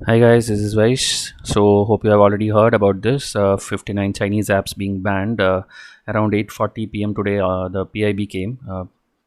Hi guys, this is Vaish. So hope you have already heard about this 59 Chinese apps being banned. Around 8:40 p.m. today, the PIB came,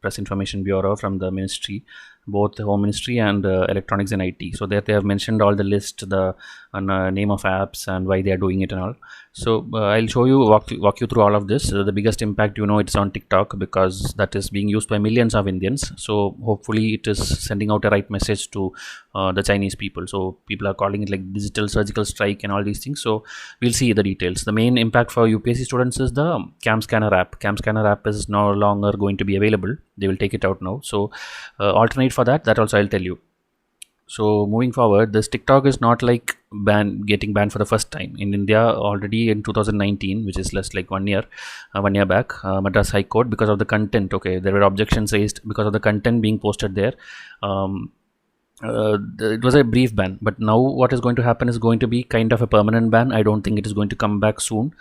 Press Information Bureau from the ministry, both the Home Ministry and Electronics and IT. So there they have mentioned all the list, the name of apps and why they are doing it and all. So I'll show you walk you through all of this. The biggest impact, it's on TikTok because that is being used by millions of Indians. So hopefully it is sending out a right message to the Chinese people. So people are calling it like digital surgical strike and all these things. So we'll see the details. The main impact for UPSC students is the Cam Scanner app. Cam Scanner app is no longer going to be available. They will take it out now. So alternate for that also I'll tell you. So moving forward, this TikTok is not like getting banned for the first time in India. Already in 2019, which is less like 1 year, 1 year back, Madras High Court, because of the content. Okay, there were objections raised because of the content being posted there. It was a brief ban, but now what is going to happen is going to be kind of a permanent ban. I don't think it is going to come back soon,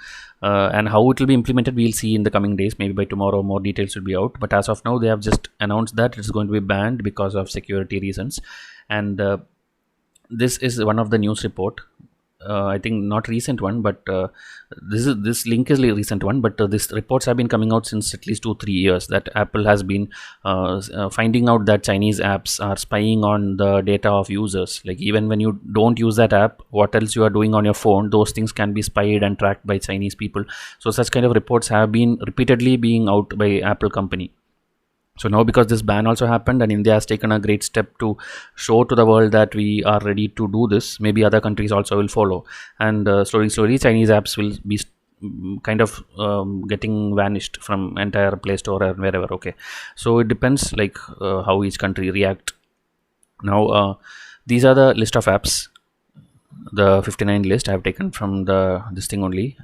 and how it will be implemented we'll see in the coming days. Maybe by tomorrow more details will be out, but as of now they have just announced that it's going to be banned because of security reasons. And this is one of the news report. I think not recent one, but this link is a recent one. But these reports have been coming out since at least 2-3 years that Apple has been finding out that Chinese apps are spying on the data of users. Like even when you don't use that app, what else you are doing on your phone, those things can be spied and tracked by Chinese people. So such kind of reports have been repeatedly being out by Apple company. So now because this ban also happened and India has taken a great step to show to the world that we are ready to do this, maybe other countries also will follow, and slowly Chinese apps will be kind of getting vanished from entire Play Store or wherever. Okay, so it depends like how each country react. Now these are the list of apps, the 59 list I have taken from this thing only,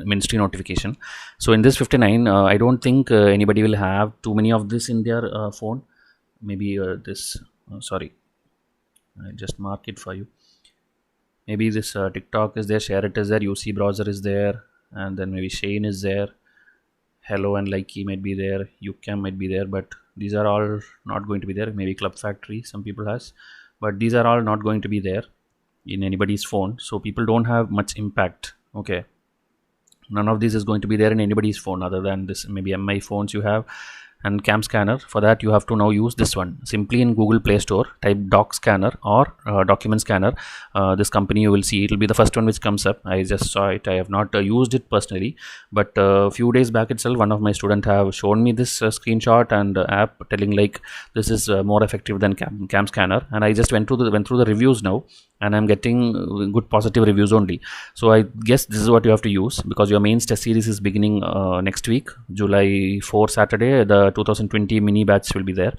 ministry notification. So in this 59, I don't think anybody will have too many of this in their phone. Maybe this sorry, I just mark it for you. Maybe this TikTok is there, Share It is there, UC browser is there, and then maybe Shane is there, Hello and Likey might be there, UCam might be there, but these are all not going to be there. Maybe Club Factory some people has, but these are all not going to be there in anybody's phone. So people don't have much impact. Okay, none of this is going to be there in anybody's phone other than this maybe MI phones you have. And Cam Scanner, for that you have to now use this one. Simply in Google Play Store type Doc Scanner or Document Scanner. This company you will see, it will be the first one which comes up. I just saw it, I have not used it personally, but a few days back itself one of my students have shown me this screenshot and app telling like this is more effective than Cam Scanner, and I just went through the reviews now, and I'm getting good positive reviews only. So I guess this is what you have to use, because your main test series is beginning next week, July 4 Saturday. The 2020 mini batch will be there,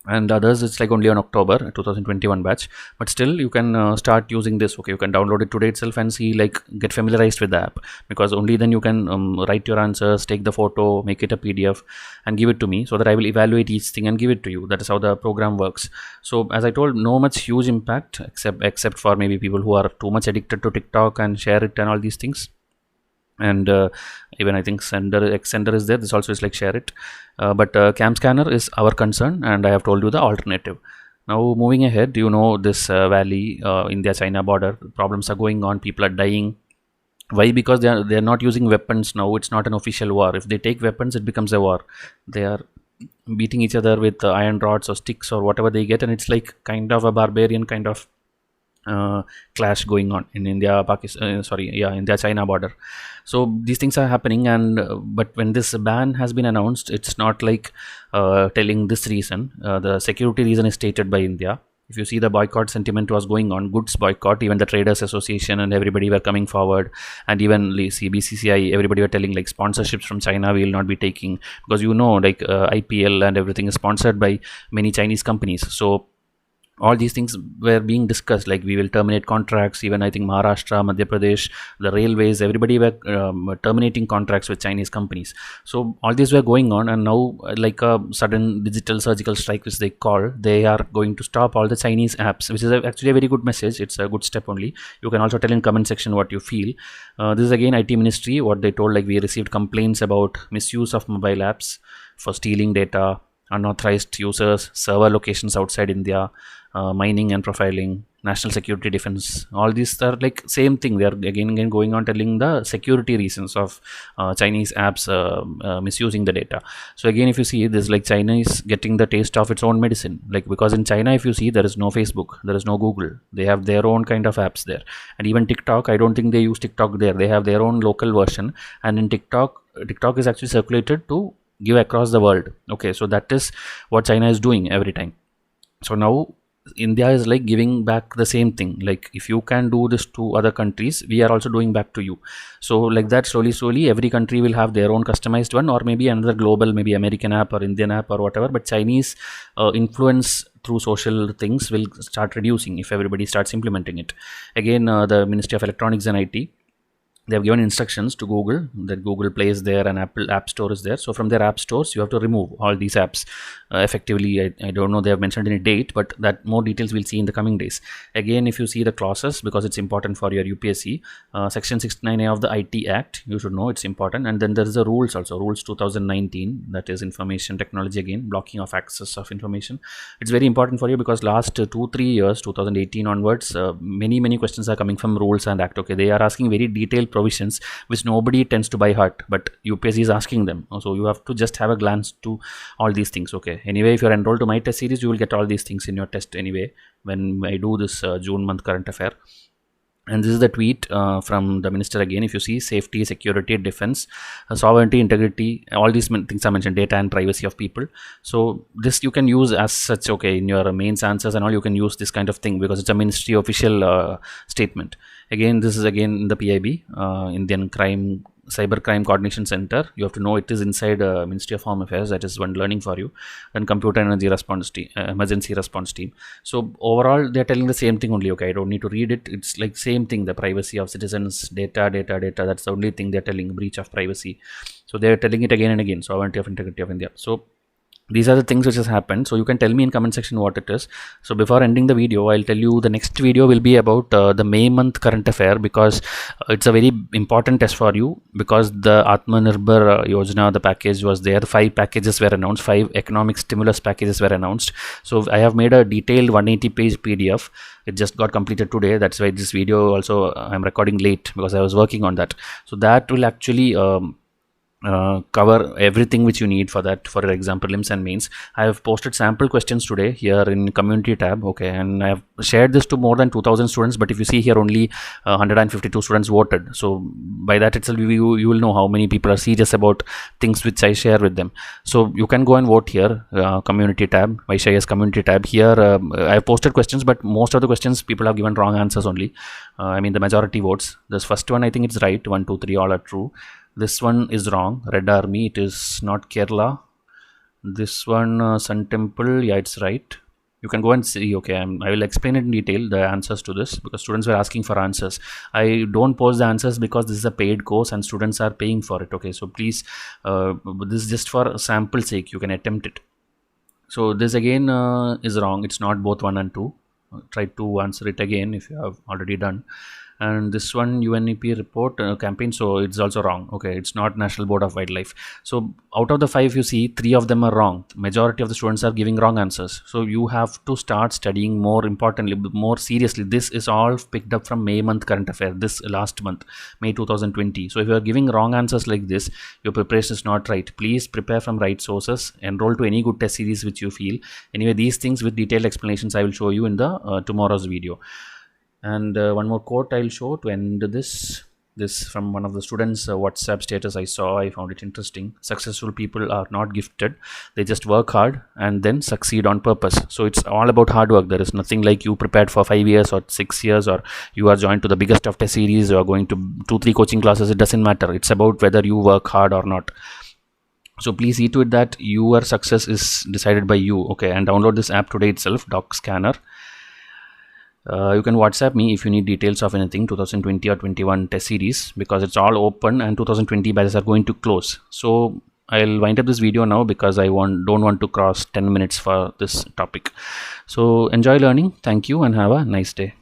and others it's like only on October 2021 batch. But still you can start using this. Okay, you can download it today itself and see, like, get familiarized with the app, because only then you can write your answers, take the photo, make it a PDF and give it to me, so that I will evaluate each thing and give it to you. That is how the program works. So as I told, no much huge impact, except for maybe people who are too much addicted to TikTok and Share It and all these things. And even I think Xender is there. This also is like Share It, but Cam Scanner is our concern, and I have told you the alternative. Now moving ahead, this valley, India China border problems are going on, people are dying. Why? Because they are not using weapons now. It's not an official war. If they take weapons, it becomes a war. They are beating each other with iron rods or sticks or whatever they get, and it's like kind of a barbarian kind of clash going on in India China border. So these things are happening, and but when this ban has been announced, it's not like telling this reason. The security reason is stated by India. If you see, the boycott sentiment was going on, goods boycott. Even the Traders Association and everybody were coming forward, and even BCCI, everybody were telling like sponsorships from China we will not be taking, because like IPL and everything is sponsored by many Chinese companies. So all these things were being discussed, like we will terminate contracts. Even I think Maharashtra, Madhya Pradesh, the railways, everybody were terminating contracts with Chinese companies. So all these were going on, and now like a sudden digital surgical strike, which they are going to stop all the Chinese apps, which is actually a very good message. It's a good step only. You can also tell in comment section what you feel. This is again IT ministry, what they told, like we received complaints about misuse of mobile apps for stealing data, unauthorized users, server locations outside India, mining and profiling, national security defense. All these are like same thing. They are again going on telling the security reasons of Chinese apps misusing the data. So again, if you see this, like China is getting the taste of its own medicine. Like, because in China, if you see, there is no Facebook, there is no Google. They have their own kind of apps there. And even TikTok, I don't think they use TikTok there. They have their own local version. And in TikTok is actually circulated to give across the world. Okay, so that is what China is doing every time. So now India is like giving back the same thing. Like, if you can do this to other countries, we are also doing back to you. So like that, slowly every country will have their own customized one, or maybe another global, maybe American app or Indian app or whatever. But Chinese influence through social things will start reducing if everybody starts implementing it. Again, the Ministry of Electronics and IT, they have given instructions to Google that Google Play is there and Apple App Store is there. So from their app stores, you have to remove all these apps effectively. I don't know they have mentioned any date, but that more details we'll see in the coming days. Again, if you see the clauses, because it's important for your UPSC, Section 69A of the IT Act, you should know it's important. And then there is the rules also, Rules 2019, that is information technology, again, blocking of access of information. It's very important for you because last 2-3 years, 2018 onwards, many questions are coming from Rules and Act. Okay, they are asking very detailed provisions which nobody tends to by heart, but UPSC is asking them. So you have to just have a glance to all these things. Okay, anyway, if you're enrolled to my test series, you will get all these things in your test anyway when I do this June month current affair. And this is the tweet from the minister again. If you see, safety, security, defense, sovereignty, integrity, all these things are mentioned, data and privacy of people. So this you can use as such, okay, in your mains answers and all, you can use this kind of thing because it's a ministry official statement. Again, this is again in the PIB, Indian Cyber Crime Coordination Center. You have to know it is inside Ministry of Home Affairs. That is one learning for you. And Computer Energy Response Team, Emergency Response Team. So overall, they are telling the same thing only. Okay, I don't need to read it. It's like same thing. The privacy of citizens, data. That's the only thing they are telling. Breach of privacy. So they are telling it again and again. Sovereignty of integrity of India. So these are the things which has happened. So you can tell me in comment section what it is. So before ending the video, I'll tell you the next video will be about the May month current affair, because it's a very important test for you, because the Atmanirbhar Yojana, the package was there. 5 packages were announced, 5 economic stimulus packages were announced. So I have made a detailed 180-page PDF. It just got completed today. That's why this video also I'm recording late, because I was working on that. So that will actually cover everything which you need for that, for example prelims and mains. I have posted sample questions today here in community tab. Okay, and I have shared this to more than 2000 students, but if you see here, only 152 students voted. So by that itself, you will know how many people are serious about things which I share with them. So you can go and vote here, community tab, Vaishya's community tab. Here I have posted questions, but most of the questions people have given wrong answers only. I mean the majority votes. This first one, I think it's right. 1, 2, 3 all are true. This one is wrong. Red Army, it is not Kerala. This one, Sun Temple, yeah, it's right. You can go and see. Okay, I will explain it in detail, the answers to this, because students were asking for answers. I don't post the answers because this is a paid course and students are paying for it. Okay, so please, this is just for sample sake. You can attempt it. So this again is wrong. It's not both 1 and 2. Try to answer it again if you have already done. And this one, UNEP report campaign, so it's also wrong. Okay, it's not National Board of Wildlife. So out of the 5, you see 3 of them are wrong. Majority of the students are giving wrong answers. So you have to start studying more importantly, more seriously. This is all picked up from May month current affair, this last month, May 2020. So if you are giving wrong answers like this, your preparation is not right. Please prepare from right sources. Enroll to any good test series which you feel. Anyway, these things with detailed explanations I will show you in the tomorrow's video. And one more quote I'll show to end this from one of the students' WhatsApp status I saw. I found it interesting. Successful people are not gifted. They just work hard and then succeed on purpose. So it's all about hard work. There is nothing like you prepared for 5 years or 6 years, or you are joined to the biggest of test series, or going to 2-3 coaching classes. It doesn't matter. It's about whether you work hard or not. So please see to it that your success is decided by you. Okay, and download this app today itself, Doc Scanner. You can WhatsApp me if you need details of anything 2020 or 21 test series, because it's all open and 2020 batches are going to close. So I'll wind up this video now because I don't want to cross 10 minutes for this topic. So enjoy learning. Thank you and have a nice day.